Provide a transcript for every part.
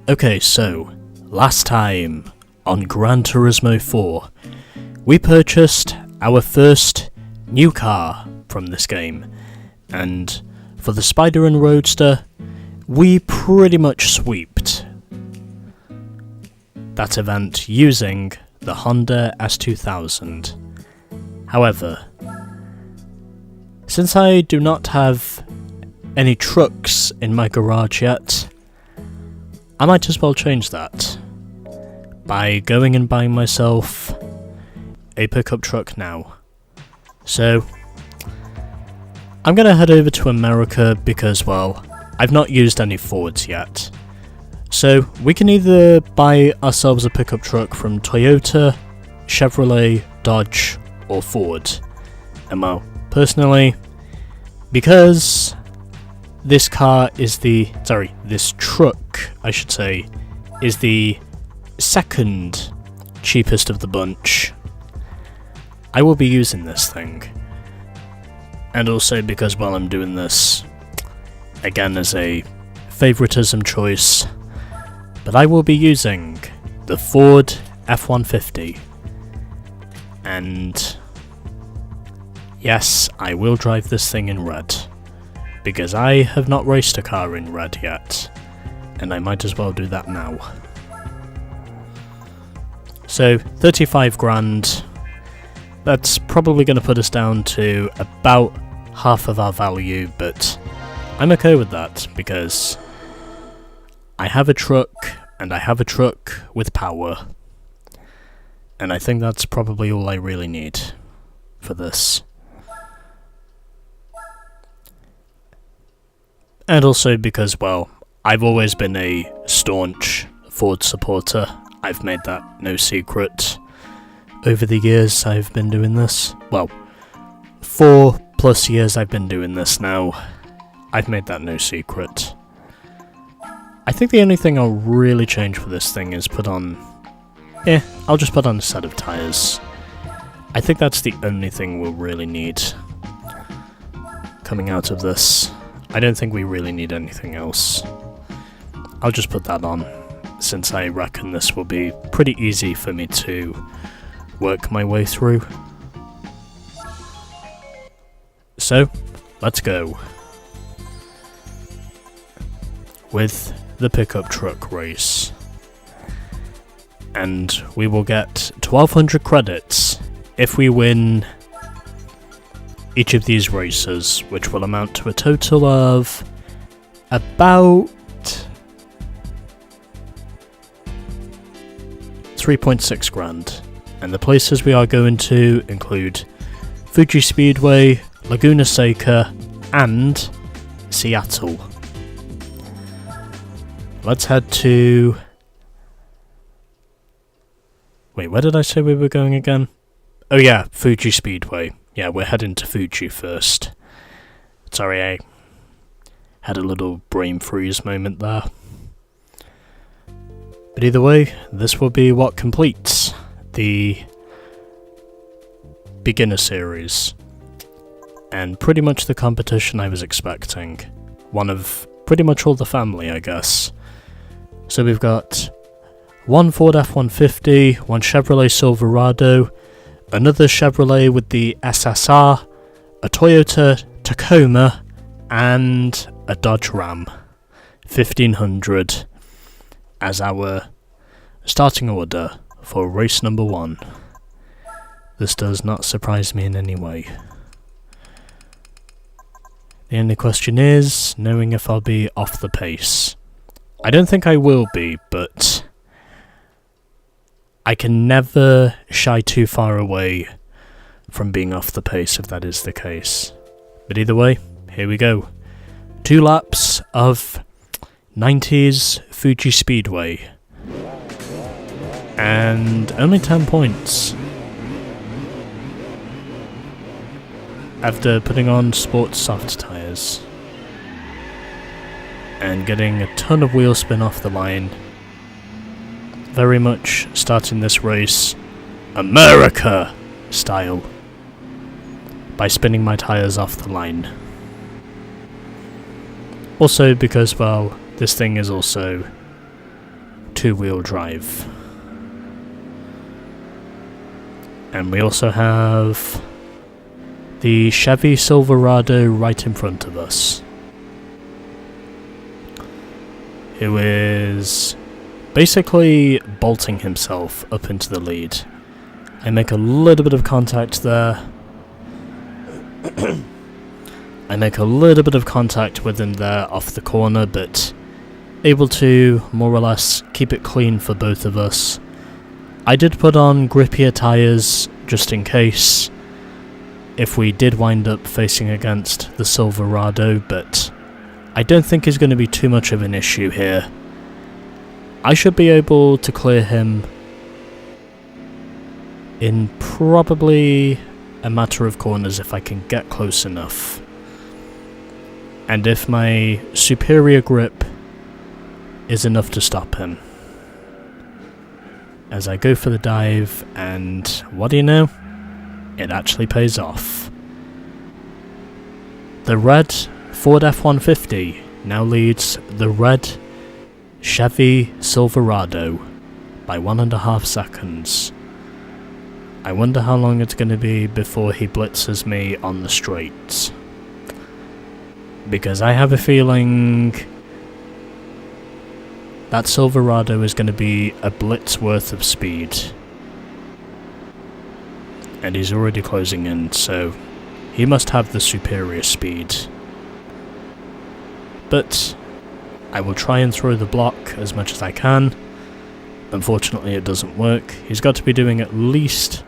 Okay, so, last time on Gran Turismo 4, we purchased our first new car from this game, and for the Spider and Roadster, we pretty much sweeped that event using the Honda S2000. However, since I do not have any trucks in my garage yet, I might as well change that by going and buying myself a pickup truck now. So, I'm gonna head over to America because, well, I've not used any Fords yet. So, we can either buy ourselves a pickup truck from Toyota, Chevrolet, Dodge, or Ford. And well, personally, because this truck, I should say, is the second cheapest of the bunch, I will be using this thing. And also because, well, I'm doing this, again, as a favoritism choice, but I will be using the Ford F-150. And yes, I will drive this thing in red, because I have not raced a car in red yet, and I might as well do that now. So, 35 grand, that's probably going to put us down to about half of our value, but I'm okay with that, because I have a truck, and I have a truck with power, and I think that's probably all I really need for this. And also because, well, I've always been a staunch Ford supporter. I've made that no secret over the years I've been doing this. Well, 4+ years I've been doing this now. I've made that no secret. I think the only thing I'll really change for this thing is I'll just put on a set of tyres. I think that's the only thing we'll really need coming out of this. I don't think we really need anything else. I'll just put that on, since I reckon this will be pretty easy for me to work my way through. So, let's go with the pickup truck race. And we will get 1200 credits if we win each of these races, which will amount to a total of about 3.6 grand. And the places we are going to include Fuji Speedway, Laguna Seca, and Seattle. Let's head to... Wait, where did I say we were going again? Oh yeah, Fuji Speedway. Yeah, we're heading to Fuji first. Sorry, I had a little brain freeze moment there. But either way, this will be what completes the beginner series. And pretty much the competition I was expecting. One of pretty much all the family, I guess. So we've got one Ford F-150, one Chevrolet Silverado, another Chevrolet with the SSR, a Toyota Tacoma, and a Dodge Ram 1500 as our starting order for race number 1. This does not surprise me in any way. The only question is knowing if I'll be off the pace. I don't think I will be, but I can never shy too far away from being off the pace if that is the case. But either way, here we go. 2 laps of 90s Fuji Speedway. And only 10 points. After putting on sports soft tyres. And getting a ton of wheel spin off the line. Very much starting this race America style by spinning my tyres off the line. Also because, well, this thing is also two-wheel drive. And we also have the Chevy Silverado right in front of us, who is basically bolting himself up into the lead. I make a little bit of contact there. I make a little bit of contact with him there off the corner, but able to more or less keep it clean for both of us. I did put on grippier tyres just in case if we did wind up facing against the Silverado, but I don't think he's going to be too much of an issue here. I should be able to clear him in probably a matter of corners if I can get close enough. And if my superior grip is enough to stop him. As I go for the dive, and what do you know? It actually pays off. The red Ford F-150 now leads the red Chevy Silverado by 1.5 seconds. I wonder how long it's going to be before he blitzes me on the straights. Because I have a feeling that Silverado is going to be a blitz worth of speed. And he's already closing in, so he must have the superior speed. But I will try and throw the block as much as I can. Unfortunately, it doesn't work. He's got to be doing at least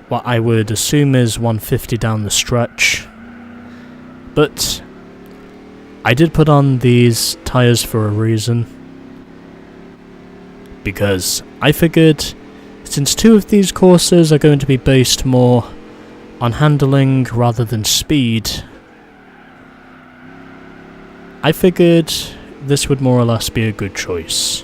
what I would assume is 150 down the stretch. But I did put on these tyres for a reason. Because I figured, since two of these courses are going to be based more on handling rather than speed, I figured this would more or less be a good choice.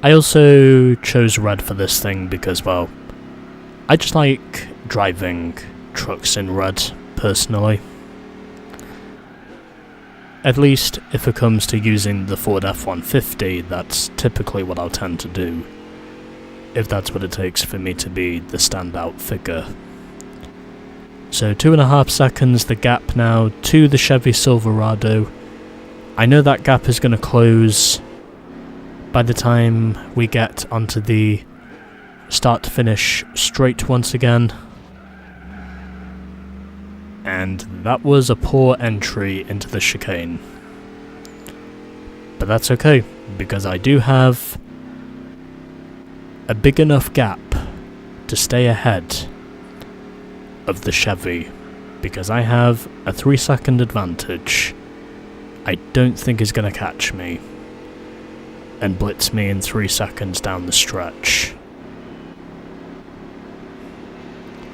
I also chose red for this thing because, well, I just like driving trucks in red, personally. At least if it comes to using the Ford F-150, that's typically what I'll tend to do, if that's what it takes for me to be the standout figure. So 2.5 seconds the gap now to the Chevy Silverado. I know that gap is going to close by the time we get onto the start to finish straight once again. And that was a poor entry into the chicane. But that's okay, because I do have a big enough gap to stay ahead of the Chevy, because I have a 3-second advantage. I don't think he's going to catch me and blitz me in 3 seconds down the stretch.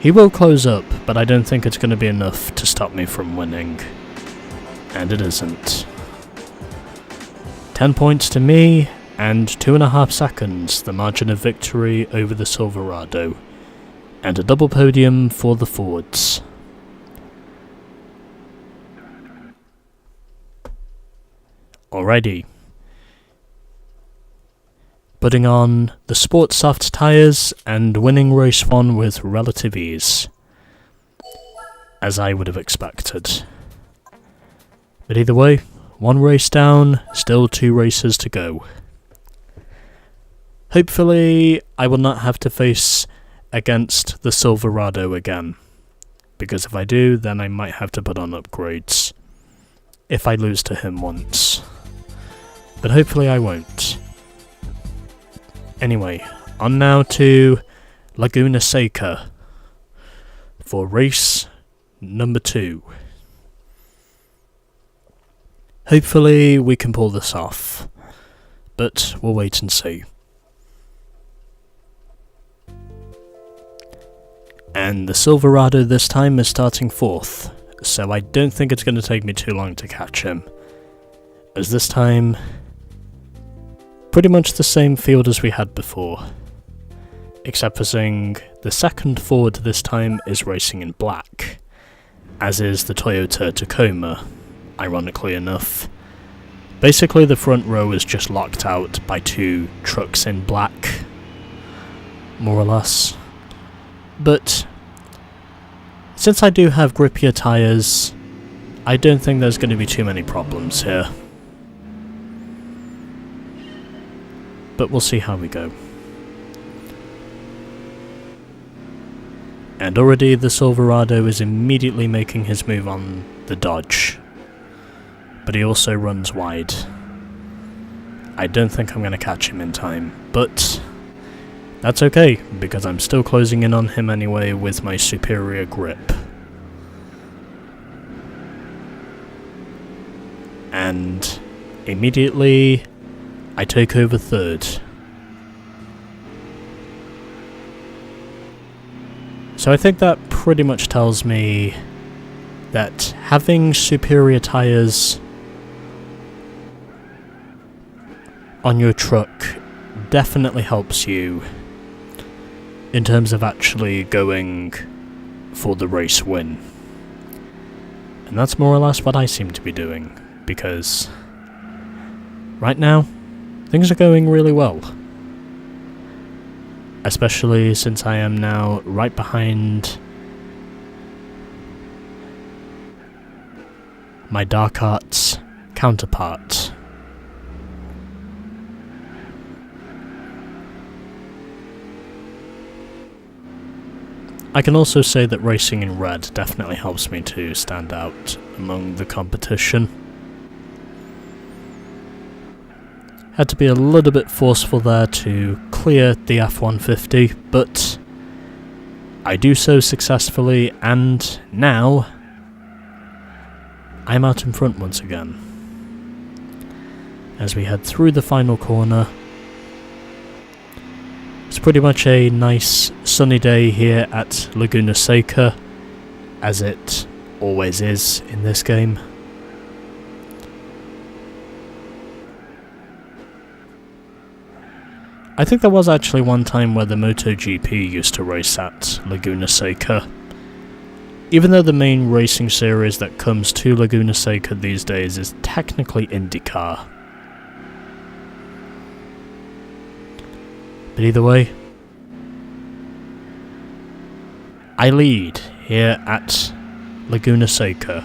He will close up, but I don't think it's going to be enough to stop me from winning. And it isn't. 10 points to me, and 2.5 seconds, the margin of victory over the Silverado. And a double podium for the Fords. Alrighty. Putting on the Sport Soft tyres and winning race 1 with relative ease, as I would have expected. But either way, 1 race down, still 2 races to go. Hopefully I will not have to face against the Silverado again, because if I do, then I might have to put on upgrades, if I lose to him once. But hopefully I won't. Anyway, on now to Laguna Seca for race number 2. Hopefully we can pull this off, but we'll wait and see. And the Silverado this time is starting 4th, so I don't think it's going to take me too long to catch him, as this time pretty much the same field as we had before, except for saying the second Ford this time is racing in black, as is the Toyota Tacoma, ironically enough. Basically, the front row is just locked out by 2 trucks in black, more or less. But since I do have grippier tyres, I don't think there's going to be too many problems here. But we'll see how we go. And already the Silverado is immediately making his move on the Dodge. But he also runs wide. I don't think I'm going to catch him in time, but that's okay, because I'm still closing in on him anyway with my superior grip. And immediately I take over third. So I think that pretty much tells me that having superior tyres on your truck definitely helps you in terms of actually going for the race win. And that's more or less what I seem to be doing, because right now things are going really well. Especially since I am now right behind my Dark Arts counterpart. I can also say that racing in red definitely helps me to stand out among the competition. Had to be a little bit forceful there to clear the F-150, but I do so successfully, and now I'm out in front once again. As we head through the final corner, it's pretty much a nice sunny day here at Laguna Seca, as it always is in this game. I think there was actually one time where the MotoGP used to race at Laguna Seca. Even though the main racing series that comes to Laguna Seca these days is technically IndyCar. But either way, I lead here at Laguna Seca.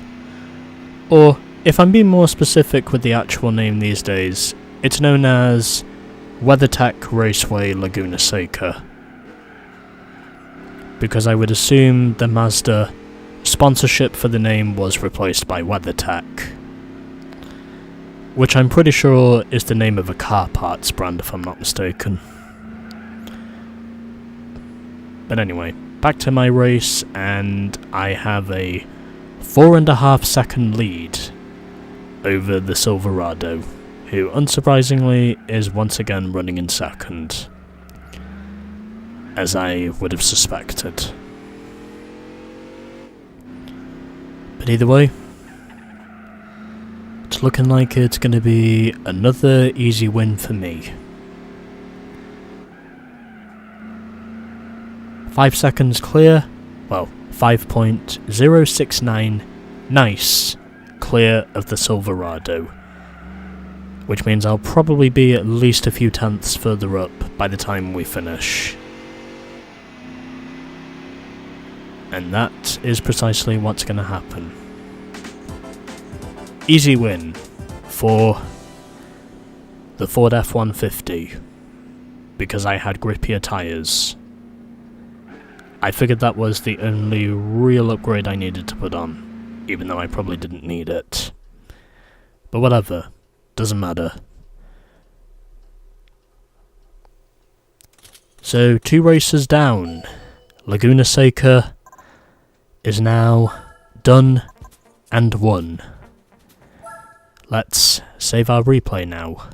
Or, if I'm being more specific with the actual name these days, it's known as WeatherTech Raceway Laguna Seca. Because I would assume the Mazda sponsorship for the name was replaced by WeatherTech, which I'm pretty sure is the name of a car parts brand if I'm not mistaken. But anyway, back to my race, and I have a 4.5 second lead over the Silverado, who unsurprisingly is once again running in second, as I would have suspected. But either way, it's looking like it's going to be another easy win for me. 5 seconds clear, well, 5.069, nice, clear of the Silverado, which means I'll probably be at least a few tenths further up by the time we finish. And that is precisely what's going to happen. Easy win for the Ford F-150, because I had grippier tyres. I figured that was the only real upgrade I needed to put on, even though I probably didn't need it. But whatever, doesn't matter. So, 2 races down. Laguna Seca is now done and won. Let's save our replay now.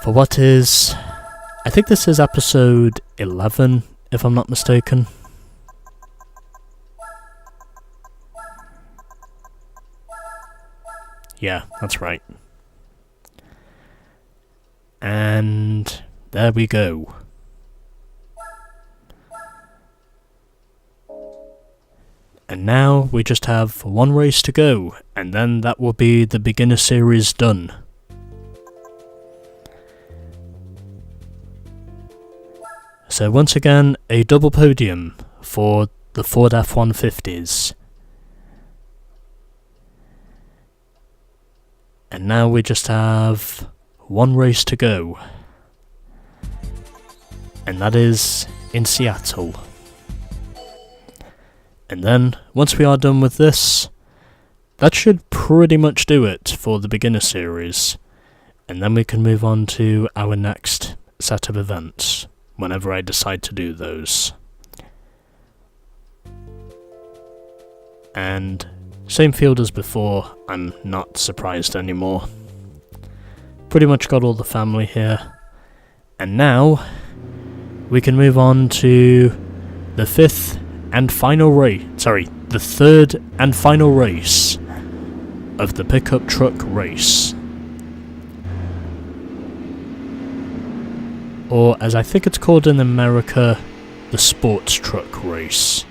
For what is... I think this is episode 11, if I'm not mistaken. Yeah, that's right. And there we go. And now we just have one race to go, and then that will be the beginner series done. So once again, a double podium for the Ford F-150s. And now we just have one race to go. And that is in Seattle. And then, once we are done with this, that should pretty much do it for the beginner series. And then we can move on to our next set of events, whenever I decide to do those. And same field as before, I'm not surprised anymore. Pretty much got all the family here. And now, we can move on to the third and final race of the pickup truck race. Or, as I think it's called in America, the sports truck race.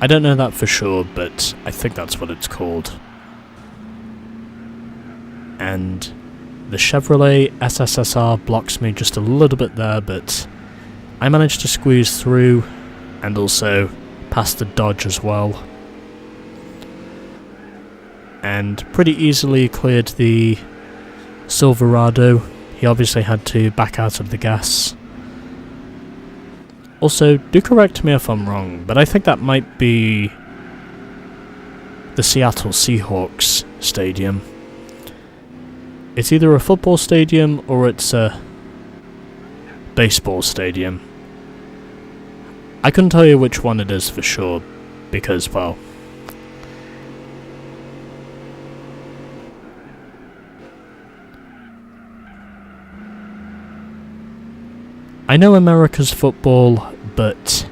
I don't know that for sure, but I think that's what it's called. And the Chevrolet SSSR blocks me just a little bit there, but I managed to squeeze through, and also past the Dodge as well. And pretty easily cleared the Silverado. He obviously had to back out of the gas. Also, do correct me if I'm wrong, but I think that might be the Seattle Seahawks stadium. It's either a football stadium or it's a baseball stadium. I couldn't tell you which one it is for sure, because, well, I know America's football, but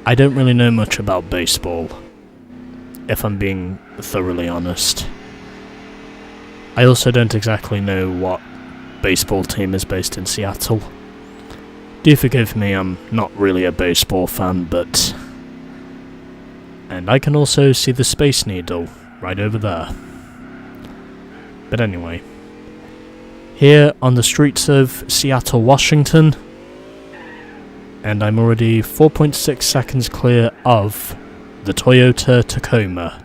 I don't really know much about baseball, if I'm being thoroughly honest. I also don't exactly know what baseball team is based in Seattle. Do forgive me, I'm not really a baseball fan, but... And I can also see the Space Needle right over there. But anyway, here on the streets of Seattle, Washington, and I'm already 4.6 seconds clear of the Toyota Tacoma.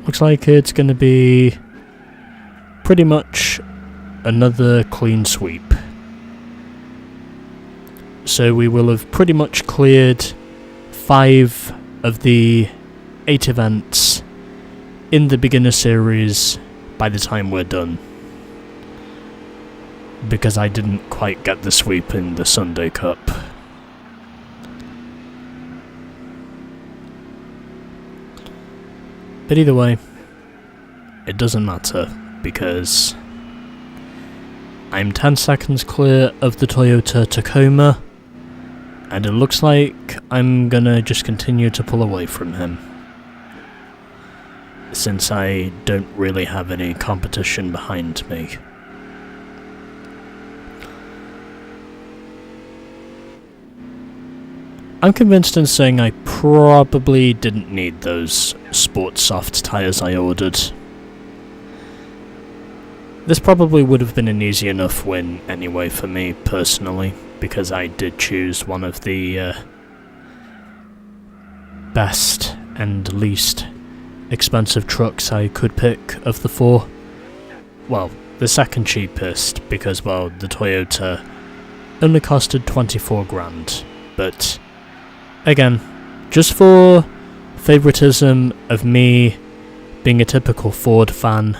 Looks like it's going to be pretty much another clean sweep. So we will have pretty much cleared 5 of the 8 events in the beginner series by the time we're done. Because I didn't quite get the sweep in the Sunday Cup. But either way, it doesn't matter, because I'm 10 seconds clear of the Toyota Tacoma, and it looks like I'm gonna just continue to pull away from him, since I don't really have any competition behind me. I'm convinced in saying I probably didn't need those sports soft tyres I ordered. This probably would have been an easy enough win anyway for me personally, because I did choose one of the best and least expensive trucks I could pick of the 4. Well, the second cheapest, because, well, the Toyota only costed 24 grand, but again, just for favoritism of me being a typical Ford fan,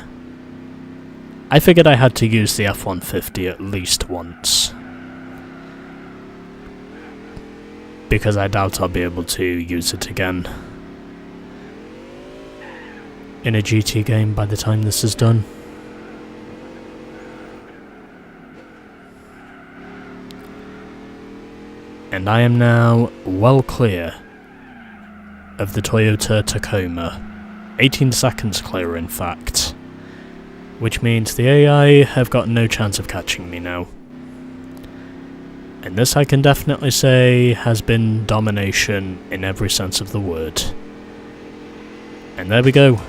I figured I had to use the F-150 at least once. Because I doubt I'll be able to use it again in a GT game by the time this is done. And I am now well clear of the Toyota Tacoma. 18 seconds clear, in fact. Which means the AI have got no chance of catching me now. And this I can definitely say has been domination in every sense of the word. And there we go.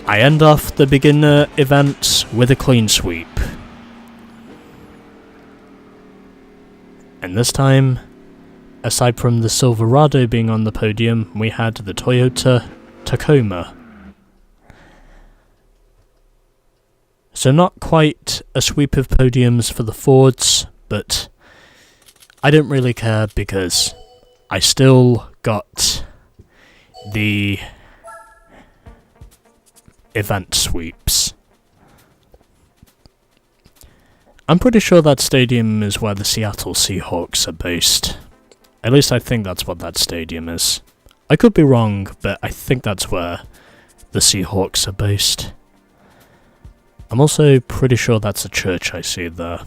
I end off the beginner event with a clean sweep. And this time, aside from the Silverado being on the podium, we had the Toyota Tacoma. So not quite a sweep of podiums for the Fords, but I didn't really care because I still got the event sweeps. I'm pretty sure that stadium is where the Seattle Seahawks are based. At least I think that's what that stadium is. I could be wrong, but I think that's where the Seahawks are based. I'm also pretty sure that's a church I see there.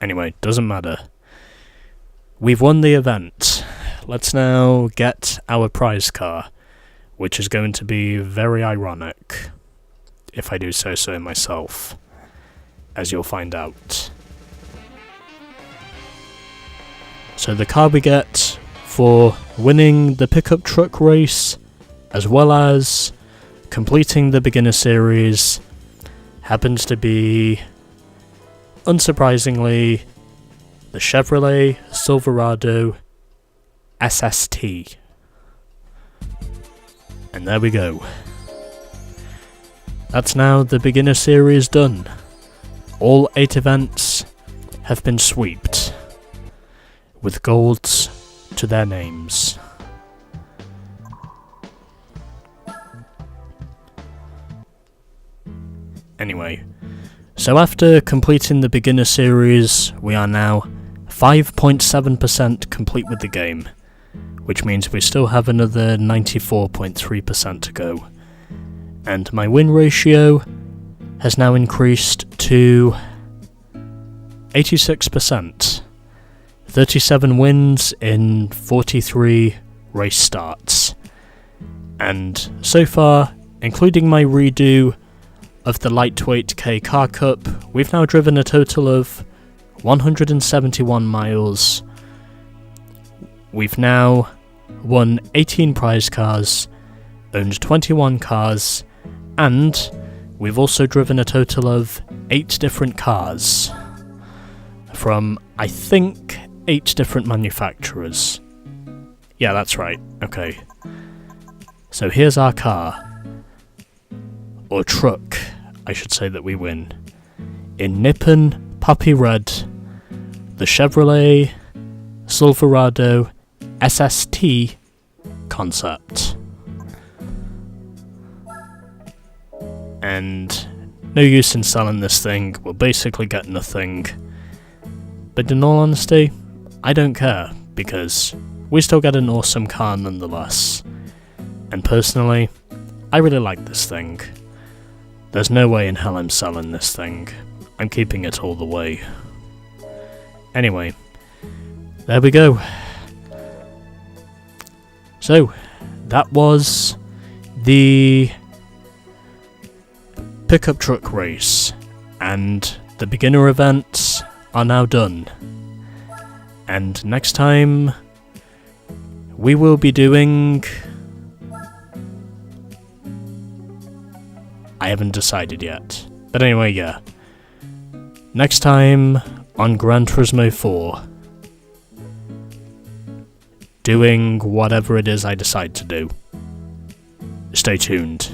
Anyway, doesn't matter. We've won the event. Let's now get our prize car, which is going to be very ironic, if I do say so myself, as you'll find out. So the car we get for winning the pickup truck race, as well as completing the beginner series, happens to be, unsurprisingly, the Chevrolet Silverado SST. And there we go. That's now the beginner series done. All 8 events have been sweeped, with golds to their names. Anyway, so after completing the beginner series, we are now 5.7% complete with the game, which means we still have another 94.3% to go. And my win ratio has now increased to 86%. 37 wins in 43 race starts. And so far, including my redo of the Lightweight K Car Cup, we've now driven a total of 171 miles. We've now won 18 prize cars, owned 21 cars, and we've also driven a total of 8 different cars from, I think, 8 different manufacturers. Yeah, that's right. Okay. So here's our car. Or truck, I should say, that we win. In Nippon Puppy Red, the Chevrolet Silverado SST concept. And no use in selling this thing, we're basically getting nothing. But in all honesty, I don't care, because we still get an awesome car nonetheless. And personally, I really like this thing. There's no way in hell I'm selling this thing. I'm keeping it all the way. Anyway, there we go. So, that was the pickup truck race, and the beginner events are now done. And next time, we will be doing... I haven't decided yet. But anyway, yeah. Next time on Gran Turismo 4. Doing whatever it is I decide to do. Stay tuned.